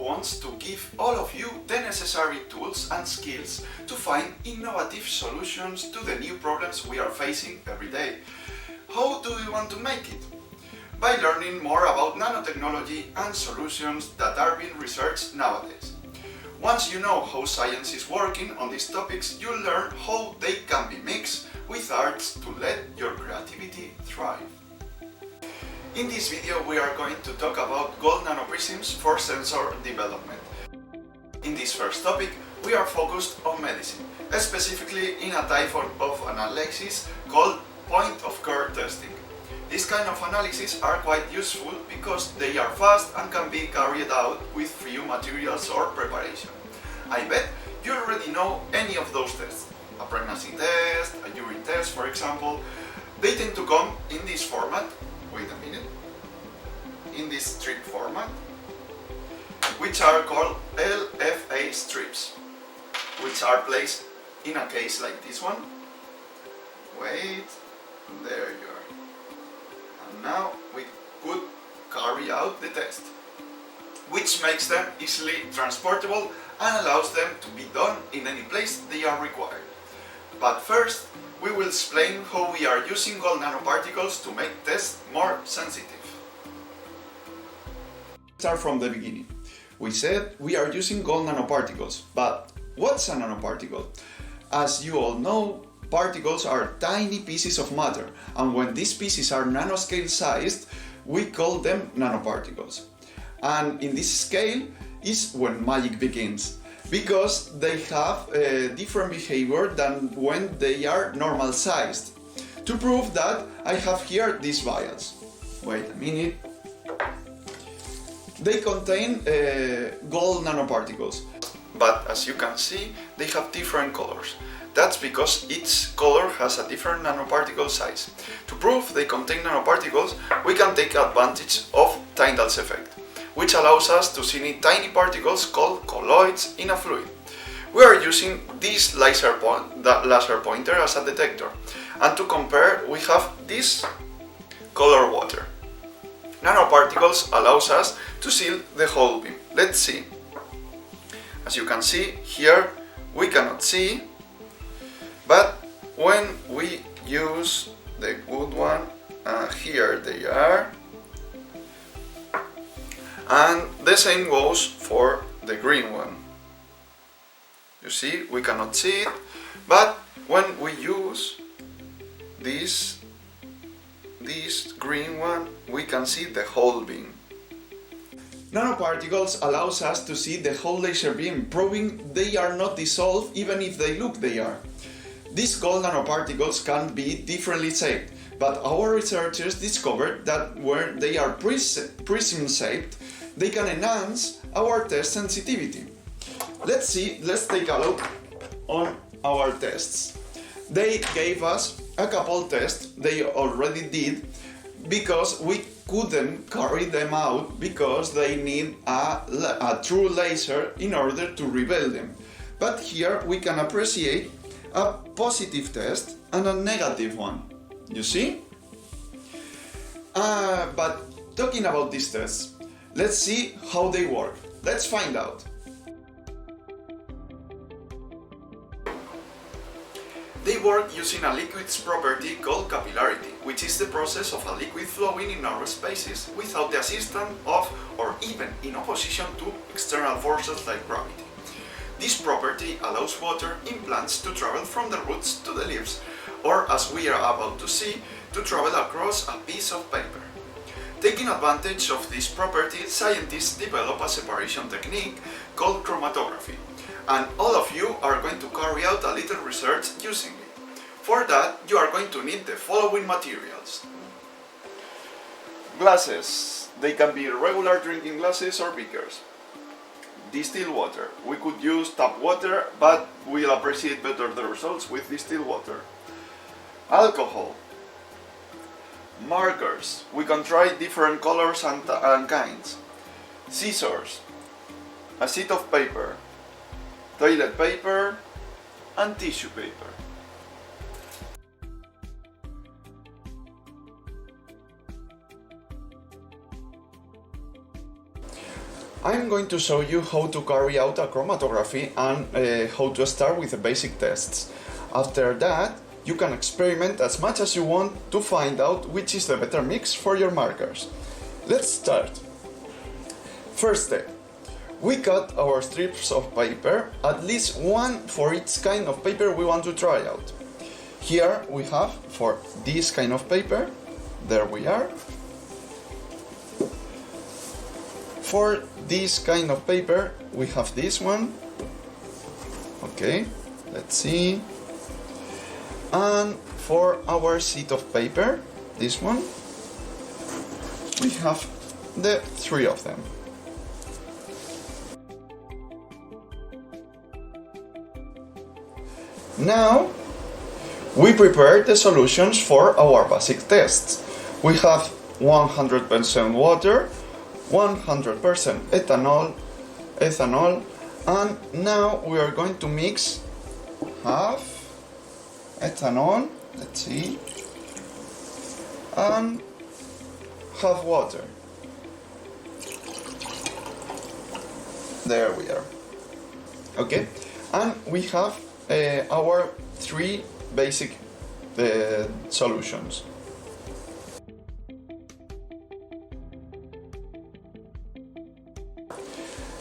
wants to give all of you the necessary tools and skills to find innovative solutions to the new problems we are facing every day. How do we want to make it? By learning more about nanotechnology and solutions that are being researched nowadays. Once you know how science is working on these topics, you'll learn how they can be mixed with arts to let your creativity thrive. In this video we are going to talk about gold nanoprisms for sensor development. In this first topic we are focused on medicine, specifically in a type of analysis called point-of-care testing. These kind of analyses are quite useful because they are fast and can be carried out with few materials or preparation. I bet you already know any of those tests. A pregnancy test, a urine test for example. They tend to come in this format, wait a minute, in this strip format, which are called LFA strips, which are placed in a case like this one. Wait, there you are. And now we could carry out the test, which makes them easily transportable and allows them to be done in any place they are required. But first, we will explain how we are using gold nanoparticles to make tests more sensitive. Start from the beginning. We said we are using gold nanoparticles, but what's a nanoparticle? As you all know, particles are tiny pieces of matter, and when these pieces are nanoscale sized, we call them nanoparticles. And in this scale is when magic begins, because they have a different behavior than when they are normal sized. To prove that, I have here these vials. Wait a minute. They contain gold nanoparticles, but as you can see, they have different colors. That's because each color has a different nanoparticle size. To prove they contain nanoparticles, we can take advantage of Tyndall's effect, which allows us to see tiny particles called colloids in a fluid. We are using this laser pointer as a detector, and to compare we have this color water. Nanoparticles allows us to see the whole beam. Let's see. As you can see here we cannot see, but when we use the good one, here they are. And the same goes for the green one. You see, we cannot see it, but when we use this green one, we can see the whole beam. Nanoparticles allows us to see the whole laser beam, proving they are not dissolved even if they look they are. These gold nanoparticles can be differently shaped, but our researchers discovered that when they are prism shaped, they can enhance our test sensitivity. Let's take a look on our tests. They gave us a couple tests they already did because we couldn't carry them out because they need a true laser in order to reveal them. But here we can appreciate a positive test and a negative one. You see? But talking about these tests, let's see how they work. Let's find out. They work using a liquid's property called capillarity, which is the process of a liquid flowing in narrow spaces without the assistance of or even in opposition to external forces like gravity. This property allows water in plants to travel from the roots to the leaves, or as we are about to see, to travel across a piece of paper. Taking advantage of this property, scientists develop a separation technique called chromatography, and all of you are going to carry out a little research using it. For that, you are going to need the following materials. Glasses. They can be regular drinking glasses or beakers. Distilled water. We could use tap water, but we'll appreciate better the results with distilled water. Alcohol. Markers. We can try different colors and kinds. Scissors. A sheet of paper. Toilet paper and tissue paper. I'm going to show you how to carry out a chromatography and how to start with the basic tests. After that, you can experiment as much as you want to find out which is the better mix for your markers. Let's start. First step. We cut our strips of paper, at least one for each kind of paper we want to try out. Here we have for this kind of paper, there we are. For this kind of paper, we have this one. Okay, let's see. And for our sheet of paper, this one, we have the three of them. Now, we prepare the solutions for our basic tests. We have 100% water, 100% ethanol, and now we are going to mix half ethanol, let's see, and half water. There we are. Okay, and we have our three basic solutions.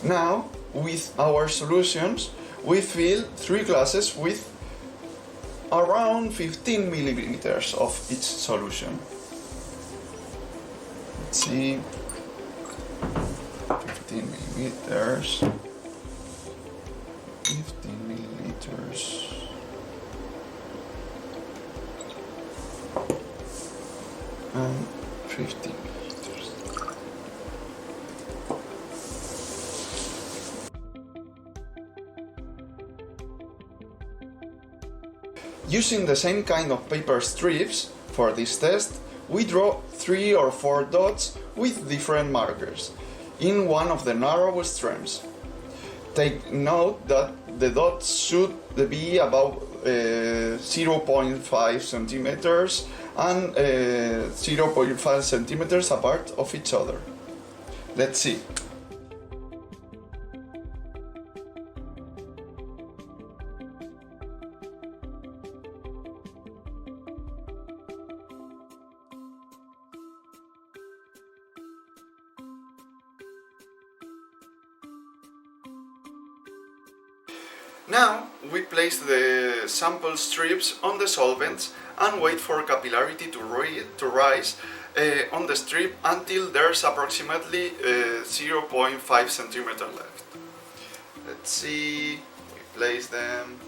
Now, with our solutions, we fill three glasses with around 15 milliliters of each solution. Let's see, 15 milliliters, 15 milliliters. And 15 milliliters. Using the same kind of paper strips for this test, we draw 3 or 4 dots with different markers in one of the narrowest streams. Take note that the dots should be about 0.5 centimeters and 0.5 centimeters apart of each other. Let's see. Now we place the sample strips on the solvents and wait for capillarity to rise on the strip until there's approximately 0.5 centimeter left. Let's see, we place them,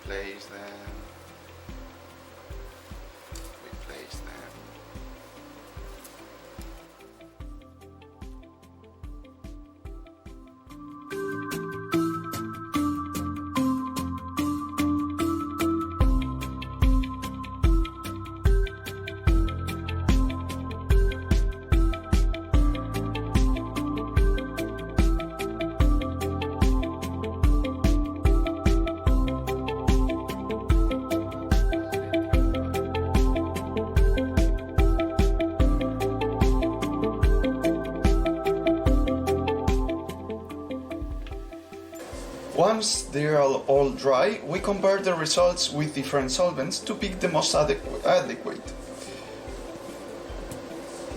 we place them, we place them. Once they are all dry, we compare the results with different solvents to pick the most adequate.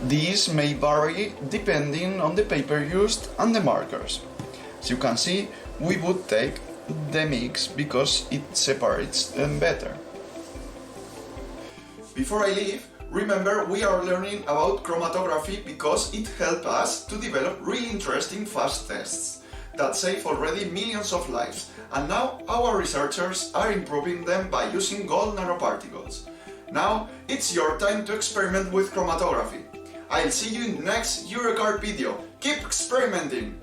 These may vary depending on the paper used and the markers. As you can see, we would take the mix because it separates them better. Before I leave, remember we are learning about chromatography because it helps us to develop really interesting fast tests that save already millions of lives, and now our researchers are improving them by using gold nanoparticles. Now it's your time to experiment with chromatography. I'll see you in the next Eurocard video. Keep experimenting!